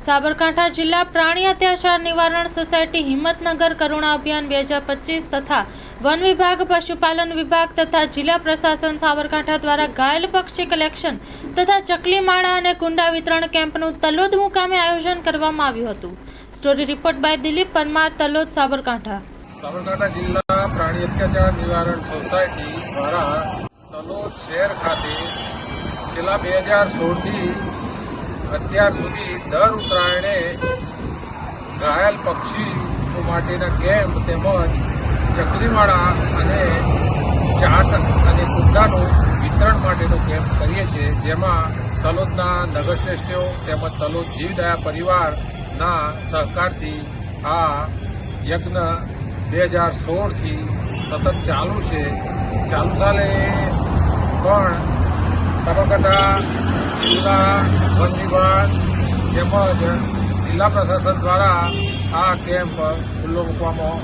સાબરકાંઠા જિલ્લા પ્રાણી અત્યાચાર નિવારણ સોસાયટી હિંમતનગર કરુણા અભિયાન 2025 તથા વન વિભાગ, પશુપાલન વિભાગ તથા જિલ્લા પ્રશાસન સાબરકાંઠા દ્વારા ઘાયલ પક્ષી કલેક્શન તથા ચકલી માળા અને કુંડા વિતરણ કેમ્પનું તલોદ મુકામે આયોજન કરવામાં આવ્યું હતું. Story report by Dilip Parmar, Talod, Sabarkantha. Sabarkantha જિલ્લા પ્રાણી અત્યાચાર નિવારણ સોસાયટી દ્વારા તલોદ શહેર ખાતે છેલ્લા 2016થી અત્યાર સુધી દર ઉત્તરાયણે ઘાયલ પક્ષીઓ માટેના કેમ્પ તેમજ ચકલીમાળા અને ચાટ અને કુંડાનું વિતરણ માટેનો કેમ્પ કરીએ છીએ, જેમાં તલોદના નગરશ્રેષ્ઠીઓ તેમજ તલોદ જીવદયા પરિવારના સહકારથી આ યજ્ઞ 2016થી સતત ચાલુ છે. ચાલુ સાલે પણ સાબરકાંઠા જિલ્લા વન વિભાગ તેમજ જિલ્લા પ્રશાસન દ્વારા આ કેમ્પ ખુલ્લો મૂકવામાં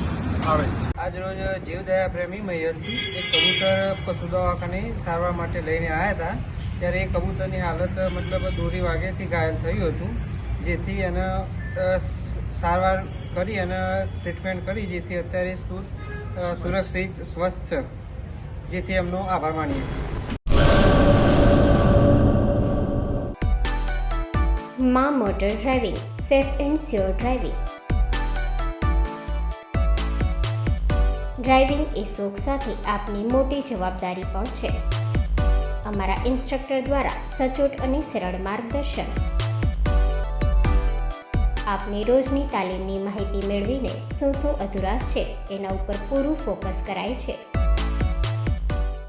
આવે છે. આજરોજ જીવદયા પ્રેમી મૈયરથી એક કબૂતર પશુ દવાખાને સારવાર માટે લઈને આવ્યા હતા. ત્યારે એ કબૂતરની હાલત દોરી વાગ્યાથી ઘાયલ થયું હતું, જેથી એને સારવાર કરી અને ટ્રીટમેન્ટ કરી, જેથી અત્યારે સુરક્ષિત સ્વસ્થ છે, જેથી એમનો આભાર માનીએ છીએ. માં motor driving, safe and sure driving. Driving એ શોખ સાથે આપની મોટી જવાબદારી પણ છે. અમારા ઇન્સ્ટ્રક્ટર દ્વારા સચોટ અને સરળ માર્ગદર્શન. આપની રોજની તાલીમની માહિતી મેળવીને શું અધુરાશ છે એના ઉપર પૂરું ફોકસ કરાય છે.